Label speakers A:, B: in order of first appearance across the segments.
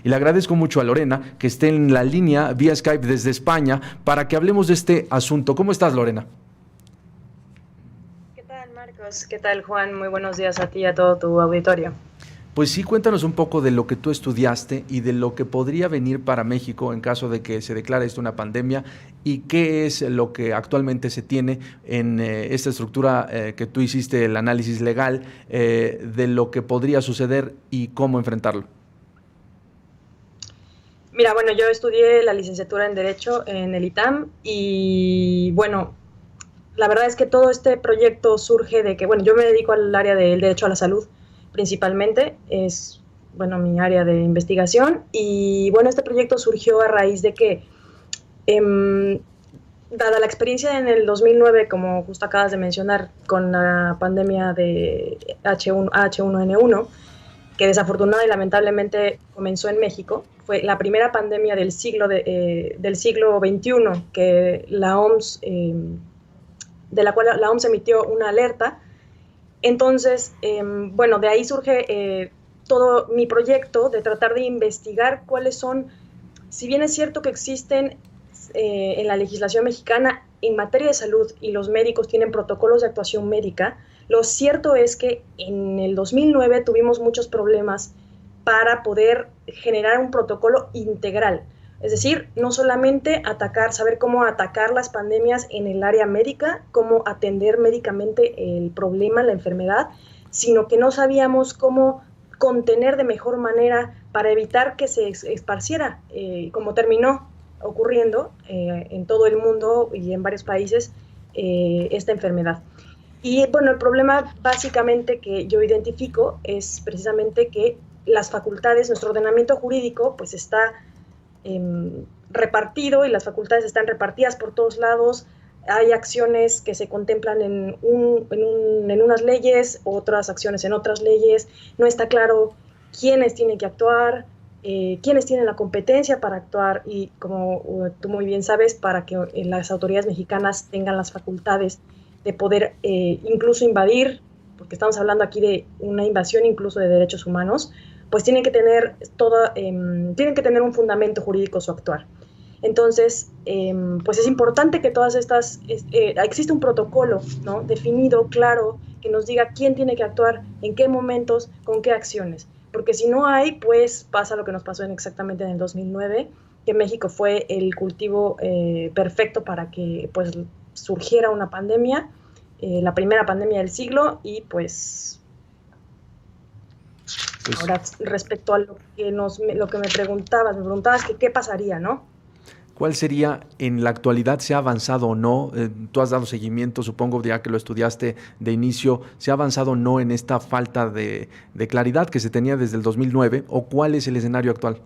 A: Y le agradezco mucho a Lorena que esté en la línea vía Skype desde España para que hablemos de este asunto. ¿Cómo estás, Lorena?
B: ¿Qué tal, Marcos? ¿Qué tal, Juan? Muy buenos días a ti y a todo tu auditorio.
A: Pues sí, cuéntanos un poco de lo que tú estudiaste y de lo que podría venir para México en caso de que se declare esto una pandemia y qué es lo que actualmente se tiene en esta estructura que tú hiciste, el análisis legal de lo que podría suceder y cómo enfrentarlo.
B: Mira, bueno, yo estudié la licenciatura en Derecho en el ITAM y bueno, la verdad es que todo este proyecto surge de que, bueno, yo me dedico al área del derecho a la salud principalmente, es, bueno, mi área de investigación y bueno, este proyecto surgió a raíz de que, eh, dada la experiencia en el 2009, como justo acabas de mencionar, con la pandemia de H1N1, que desafortunadamente y lamentablemente comenzó en México, fue la primera pandemia del siglo XXI que la OMS, de la cual la OMS emitió una alerta. Entonces, bueno, de ahí surge todo mi proyecto de tratar de investigar cuáles son, si bien es cierto que existen en la legislación mexicana en materia de salud y los médicos tienen protocolos de actuación médica, lo cierto es que en el 2009 tuvimos muchos problemas para poder generar un protocolo integral. Es decir, no solamente saber cómo atacar las pandemias en el área médica, cómo atender médicamente el problema, la enfermedad, sino que no sabíamos cómo contener de mejor manera para evitar que se esparciera, como terminó ocurriendo en todo el mundo y en varios países esta enfermedad. Y bueno, el problema básicamente que yo identifico es precisamente que las facultades, nuestro ordenamiento jurídico, pues está repartido y las facultades están repartidas por todos lados. Hay acciones que se contemplan en unas leyes, otras acciones en otras leyes. No está claro quiénes tienen que actuar, quiénes tienen la competencia para actuar y, como tú muy bien sabes, para que las autoridades mexicanas tengan las facultades de poder incluso invadir, porque estamos hablando aquí de una invasión incluso de derechos humanos, pues tienen que tener un fundamento jurídico su actuar. Entonces, pues es importante que todas estas, existe un protocolo, ¿no?, definido, claro, que nos diga quién tiene que actuar, en qué momentos, con qué acciones. Porque si no hay, pues pasa lo que nos pasó exactamente en el 2009, que México fue el cultivo perfecto para que pues surgiera una pandemia, la primera pandemia del siglo, y pues
A: Pues,
B: ahora respecto a lo que me preguntabas que qué pasaría, ¿no?
A: ¿cuál sería en la actualidad? ¿Se ha avanzado o no? Tú has dado seguimiento, supongo, ya que lo estudiaste de inicio. ¿Se ha avanzado o no en esta falta de claridad que se tenía desde el 2009? ¿O cuál es el escenario actual?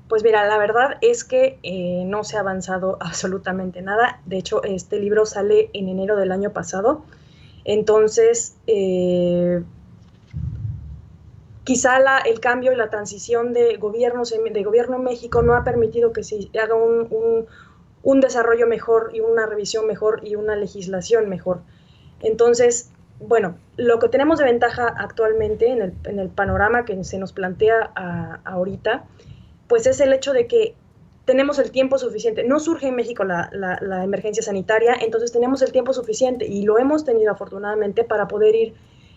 B: Pues mira, la verdad es que no se ha avanzado absolutamente nada. De hecho, este libro sale en enero del año pasado. Entonces, quizá el cambio y la transición de gobierno en México no ha permitido que se haga un desarrollo mejor y una revisión mejor y una legislación mejor. Entonces, bueno, lo que tenemos de ventaja actualmente en el panorama que se nos plantea ahorita, pues es el hecho de que tenemos el tiempo suficiente. No surge en México la emergencia sanitaria, entonces tenemos el tiempo suficiente y lo hemos tenido afortunadamente para poder ir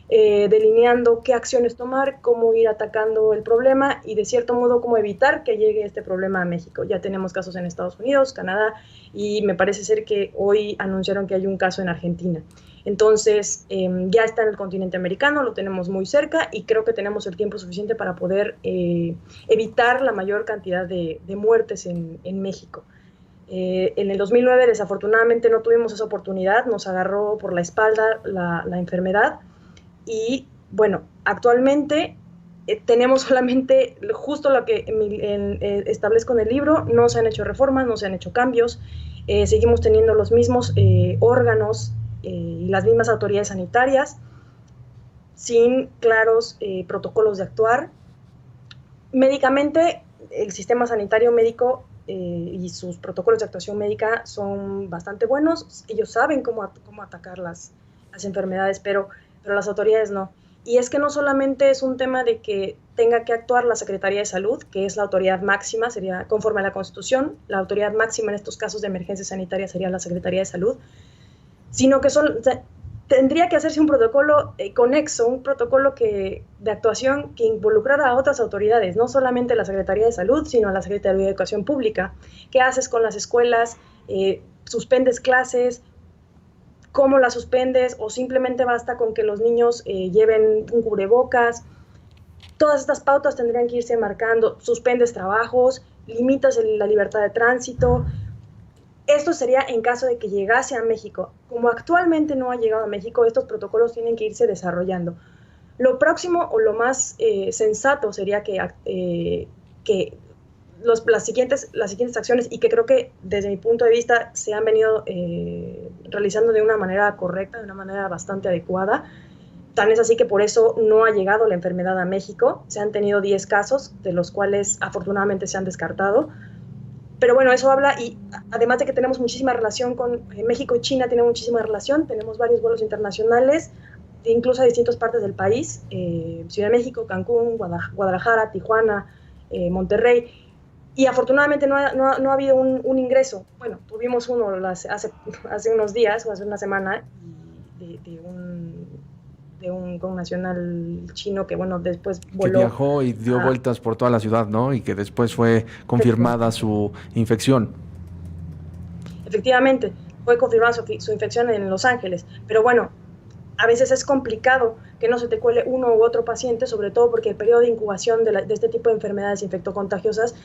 B: delineando qué acciones tomar, cómo ir atacando el problema y de cierto modo cómo evitar que llegue este problema a México. Ya tenemos casos en Estados Unidos, Canadá y me parece ser que hoy anunciaron que hay un caso en Argentina. Entonces, ya está en el continente americano, lo tenemos muy cerca y creo que tenemos el tiempo suficiente para poder evitar la mayor cantidad de muertes en México. En el 2009 desafortunadamente no tuvimos esa oportunidad, nos agarró por la espalda la enfermedad y bueno, actualmente tenemos solamente justo lo que establezco en el libro, no se han hecho reformas, no se han hecho cambios, seguimos teniendo los mismos órganos y las mismas autoridades sanitarias, sin claros protocolos de actuar. Médicamente, el sistema sanitario médico y sus protocolos de actuación médica son bastante buenos, ellos saben cómo atacar las enfermedades, pero las autoridades no. Y es que no solamente es un tema de que tenga que actuar la Secretaría de Salud, que es la autoridad máxima, sería conforme a la Constitución, la autoridad máxima en estos casos de emergencia sanitaria sería la Secretaría de Salud, sino que tendría que hacerse un protocolo conexo, un protocolo de actuación que involucrara a otras autoridades, no solamente la Secretaría de Salud, sino a la Secretaría de Educación Pública. ¿Qué haces con las escuelas? ¿Suspendes clases? ¿Cómo las suspendes? ¿O simplemente basta con que los niños lleven un cubrebocas? Todas estas pautas tendrían que irse marcando. Suspendes trabajos, limitas la libertad de tránsito. Esto sería en caso de que llegase a México. Como actualmente no ha llegado a México, estos protocolos tienen que irse desarrollando. Lo próximo o lo más sensato sería que las siguientes acciones, y que creo que desde mi punto de vista se han venido realizando de una manera correcta, de una manera bastante adecuada. Tan es así que por eso no ha llegado la enfermedad a México. Se han tenido 10 casos, de los cuales afortunadamente se han descartado. Pero bueno, eso habla, y además de que tenemos muchísima relación con México y China, tienen muchísima relación, tenemos varios vuelos internacionales, incluso a distintas partes del país, Ciudad de México, Cancún, Guadalajara, Tijuana, Monterrey, y afortunadamente no ha habido un ingreso. Bueno, tuvimos uno hace unos días, o hace una semana, de un connacional chino que, bueno, después voló.
A: Que viajó y dio vueltas por toda la ciudad, ¿no? Y que después fue confirmada su infección.
B: Efectivamente, fue confirmada su infección en Los Ángeles. Pero bueno, a veces es complicado que no se te cuele uno u otro paciente, sobre todo porque el periodo de incubación de este tipo de enfermedades infectocontagiosas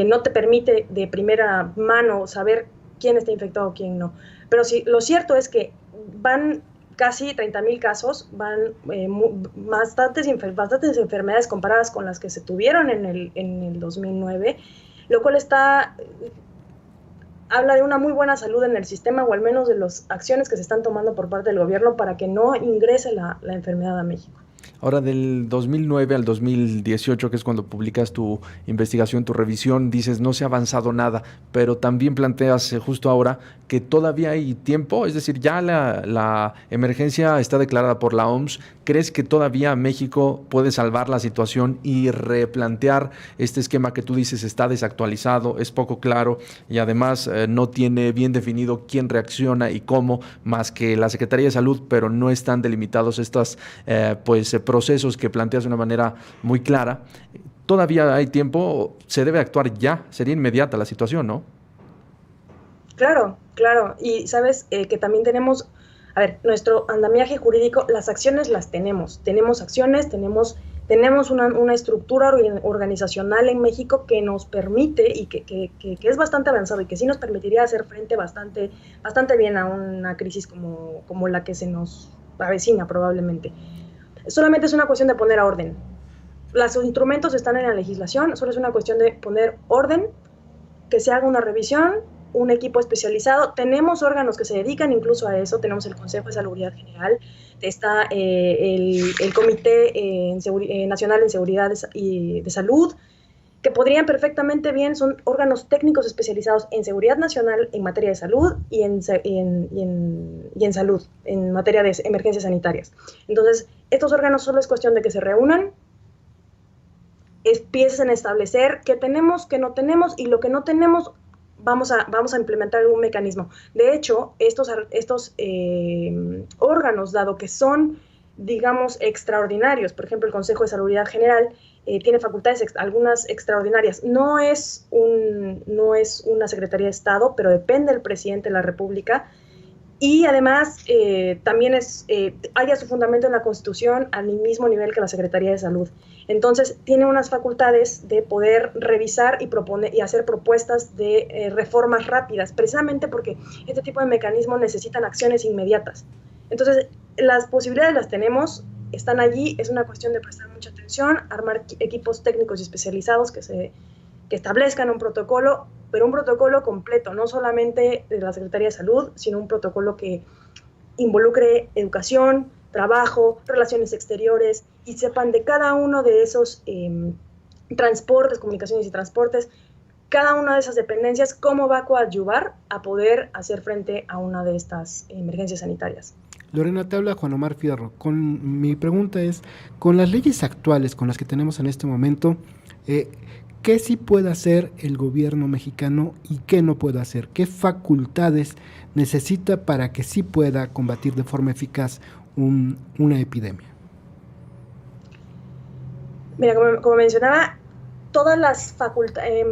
B: no te permite de primera mano saber quién está infectado o quién no. Pero sí, lo cierto es que van casi 30,000 casos, van bastantes enfermedades comparadas con las que se tuvieron en el 2009, lo cual habla de una muy buena salud en el sistema, o al menos de las acciones que se están tomando por parte del gobierno para que no ingrese la enfermedad a México.
A: Ahora, del 2009 al 2018, que es cuando publicas tu investigación, tu revisión, dices no se ha avanzado nada, pero también planteas justo ahora que todavía hay tiempo, es decir, ya la emergencia está declarada por la OMS. ¿Crees que todavía México puede salvar la situación y replantear este esquema que tú dices está desactualizado, es poco claro y además no tiene bien definido quién reacciona y cómo, más que la Secretaría de Salud, pero no están delimitados estos procesos que planteas de una manera muy clara? Todavía hay tiempo, se debe actuar ya, sería inmediata la situación, ¿no?
B: Claro, y sabes que también tenemos, nuestro andamiaje jurídico, las acciones las tenemos acciones, tenemos una estructura organizacional en México que nos permite, y que es bastante avanzado, y que sí nos permitiría hacer frente bastante bien a una crisis como la que se nos avecina probablemente. Solamente es una cuestión de poner orden. Los instrumentos están en la legislación, solo es una cuestión de poner orden, que se haga una revisión, un equipo especializado. Tenemos órganos que se dedican incluso a eso. Tenemos el Consejo de Salubridad General, está el Comité Nacional en Seguridad de Salud, que podrían perfectamente bien, son órganos técnicos especializados en seguridad nacional, en materia de salud y en salud, en materia de emergencias sanitarias. Entonces, estos órganos solo es cuestión de que se reúnan, empiecen a establecer qué tenemos, qué no tenemos, y lo que no tenemos vamos a implementar algún mecanismo. De hecho, estos órganos, dado que son, digamos, extraordinarios, por ejemplo, el Consejo de Salubridad General tiene facultades algunas extraordinarias. No es una Secretaría de Estado, pero depende del presidente de la República, y además también haya su fundamento en la Constitución al mismo nivel que la Secretaría de Salud. Entonces tiene unas facultades de poder revisar y proponer y hacer propuestas de reformas rápidas, precisamente porque este tipo de mecanismos necesitan acciones inmediatas. Entonces las posibilidades las tenemos, están allí, es una cuestión de prestar mucha atención, armar equipos técnicos y especializados que establezcan un protocolo, pero un protocolo completo, no solamente de la Secretaría de Salud, sino un protocolo que involucre educación, trabajo, relaciones exteriores, y sepan de cada uno de esos transportes, comunicaciones y transportes, cada una de esas dependencias, cómo va a coadyuvar a poder hacer frente a una de estas emergencias sanitarias.
C: Lorena, te habla Juan Omar Fierro. Mi pregunta es, con las leyes actuales, con las que tenemos en este momento, ¿qué sí puede hacer el gobierno mexicano y qué no puede hacer? ¿Qué facultades necesita para que sí pueda combatir de forma eficaz una epidemia?
B: Mira, como mencionaba, todas las facultades,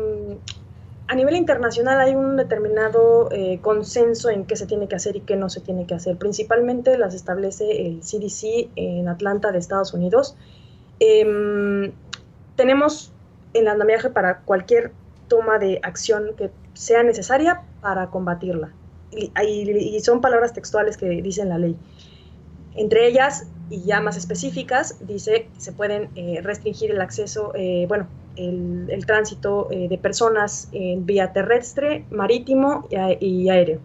B: a nivel internacional hay un determinado consenso en qué se tiene que hacer y qué no se tiene que hacer. Principalmente las establece el CDC en Atlanta de Estados Unidos. Tenemos el andamiaje para cualquier toma de acción que sea necesaria para combatirla. Y son palabras textuales que dicen la ley. Entre ellas, y ya más específicas, dice que se pueden restringir el acceso, el tránsito de personas en vía terrestre, marítimo y aéreo.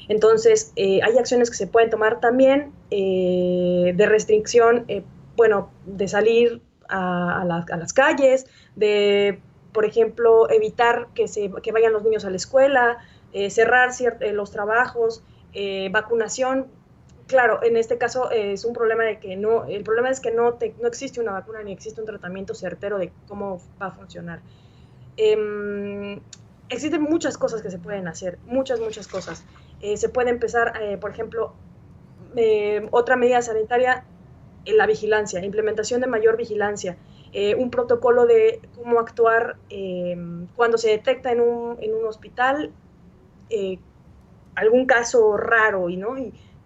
B: Entonces, hay acciones que se pueden tomar también de restricción, de salir a las calles, de, por ejemplo, evitar que vayan los niños a la escuela, cerrar los trabajos, vacunación. Claro, en este caso es un problema de que el problema es que no existe una vacuna ni existe un tratamiento certero de cómo va a funcionar. Existen muchas cosas que se pueden hacer, muchas cosas. Se puede empezar, por ejemplo, otra medida sanitaria, la vigilancia, implementación de mayor vigilancia, un protocolo de cómo actuar cuando se detecta en un hospital algún caso raro, y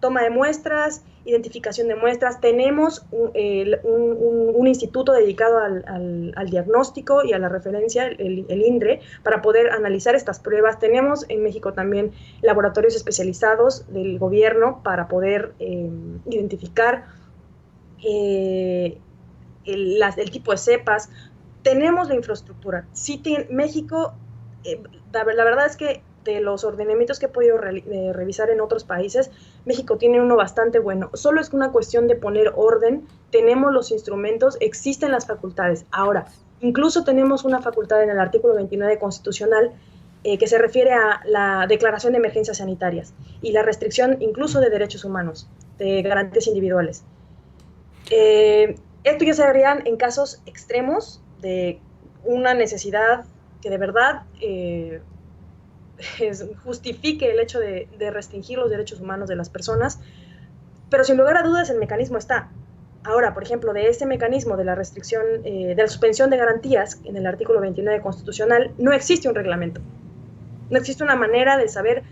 B: toma de muestras, identificación de muestras. Tenemos un instituto dedicado al diagnóstico y a la referencia, el INDRE, para poder analizar estas pruebas. Tenemos en México también laboratorios especializados del gobierno para poder identificar el tipo de cepas. Tenemos la infraestructura. Sí, México, la verdad es que de los ordenamientos que he podido revisar en otros países, México tiene uno bastante bueno. Solo es una cuestión de poner orden. Tenemos los instrumentos, existen las facultades. Ahora, incluso tenemos una facultad en el artículo 29 constitucional que se refiere a la declaración de emergencias sanitarias y la restricción incluso de derechos humanos, de garantías individuales. Esto ya se harían en casos extremos de una necesidad que de verdad justifique el hecho de restringir los derechos humanos de las personas, pero sin lugar a dudas el mecanismo está. Ahora, por ejemplo, de este mecanismo de la restricción, de la suspensión de garantías en el artículo 29 constitucional, no existe un reglamento. No existe una manera de saber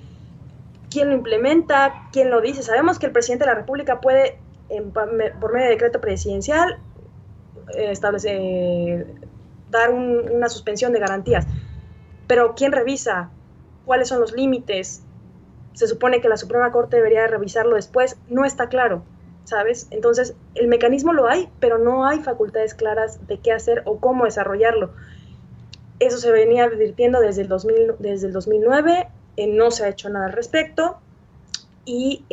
B: quién lo implementa, quién lo dice. Sabemos que el presidente de la República puede, por medio de decreto presidencial, dar una suspensión de garantías. Pero ¿quién revisa? ¿Cuáles son los límites? Se supone que la Suprema Corte debería revisarlo después. No está claro, ¿sabes? Entonces, el mecanismo lo hay, pero no hay facultades claras de qué hacer o cómo desarrollarlo. Eso se venía advirtiendo desde el 2009, no se ha hecho nada al respecto. Y,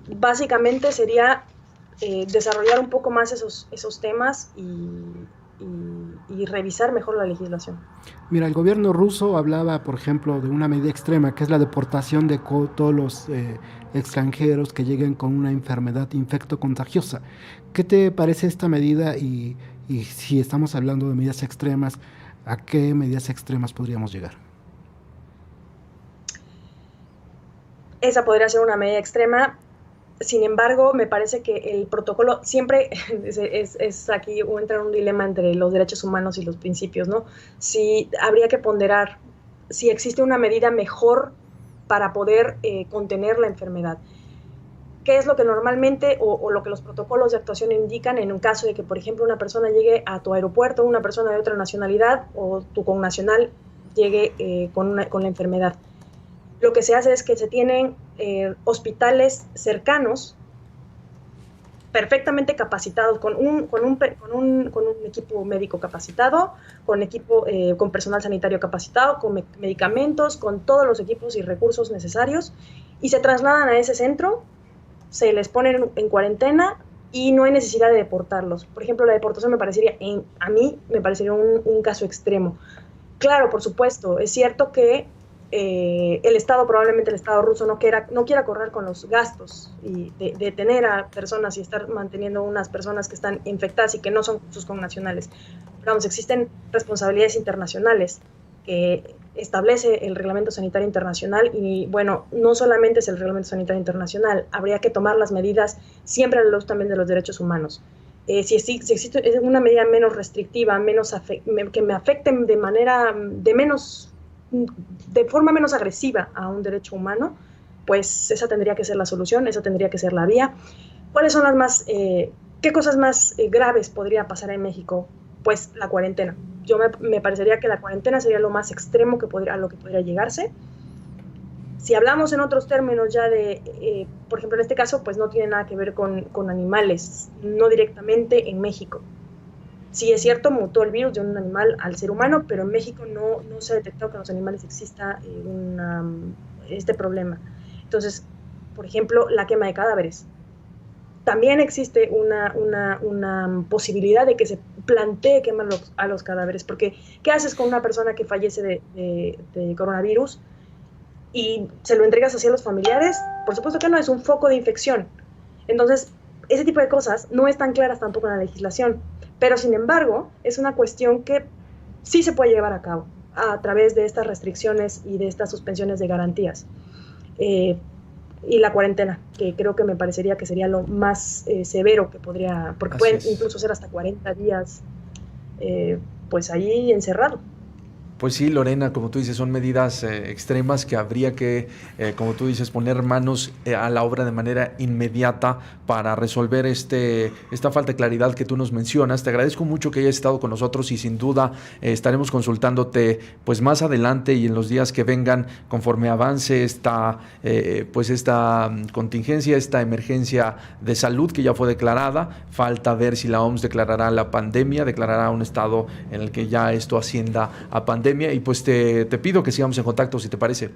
B: básicamente sería desarrollar un poco más esos temas y revisar mejor la legislación.
C: Mira, el gobierno ruso hablaba, por ejemplo, de una medida extrema, que es la deportación de todos los extranjeros que lleguen con una enfermedad infectocontagiosa. ¿Qué te parece esta medida? Y si estamos hablando de medidas extremas, ¿a qué medidas extremas podríamos llegar?
B: Esa podría ser una medida extrema. Sin embargo, me parece que el protocolo siempre es aquí entra en un dilema entre los derechos humanos y los principios, ¿no? Si habría que ponderar si existe una medida mejor para poder contener la enfermedad. ¿Qué es lo que normalmente o lo que los protocolos de actuación indican en un caso de que, por ejemplo, una persona llegue a tu aeropuerto, una persona de otra nacionalidad o tu connacional llegue con la enfermedad? Lo que se hace es que se tienen hospitales cercanos, perfectamente capacitados, con un equipo médico capacitado, con personal sanitario capacitado, con medicamentos, con todos los equipos y recursos necesarios, y se trasladan a ese centro, se les ponen en cuarentena y no hay necesidad de deportarlos. Por ejemplo, la deportación a mí me parecería un caso extremo. Claro, por supuesto, es cierto que el Estado, probablemente el Estado ruso, no quiera correr con los gastos y de tener a personas y estar manteniendo unas personas que están infectadas y que no son sus connacionales. Pero vamos, existen responsabilidades internacionales que establece el Reglamento Sanitario Internacional y, bueno, no solamente es el Reglamento Sanitario Internacional, habría que tomar las medidas siempre a la luz también de los derechos humanos. Si existe una medida menos restrictiva, que me afecte de forma menos agresiva a un derecho humano, pues esa tendría que ser la solución, esa tendría que ser la vía. ¿Cuáles son qué cosas más graves podría pasar en México? Pues la cuarentena. Me parecería que la cuarentena sería lo más extremo a lo que podría llegarse. Si hablamos en otros términos ya por ejemplo, en este caso, pues no tiene nada que ver con animales, no directamente en México. Sí, es cierto, mutó el virus de un animal al ser humano, pero en México no se ha detectado que en los animales exista este problema. Entonces, por ejemplo, la quema de cadáveres. También existe una posibilidad de que se plantee quemar a los cadáveres, porque ¿qué haces con una persona que fallece de coronavirus y se lo entregas así a los familiares? Por supuesto que no, es un foco de infección. Entonces, ese tipo de cosas no están claras tampoco en la legislación, pero sin embargo, es una cuestión que sí se puede llevar a cabo a través de estas restricciones y de estas suspensiones de garantías. Y la cuarentena, que creo que me parecería que sería lo más severo que podría, porque pueden incluso ser hasta 40 días pues ahí encerrado.
A: Pues sí, Lorena, como tú dices, son medidas extremas que habría que, como tú dices, poner manos a la obra de manera inmediata para resolver esta falta de claridad que tú nos mencionas. Te agradezco mucho que hayas estado con nosotros y sin duda estaremos consultándote pues más adelante y en los días que vengan conforme avance esta contingencia, esta emergencia de salud que ya fue declarada. Falta ver si la OMS declarará la pandemia, declarará un estado en el que ya esto ascienda a pandemia. Y pues te pido que sigamos en contacto, si te parece.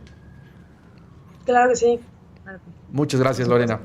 B: Claro que sí.
A: Muchas gracias, Lorena.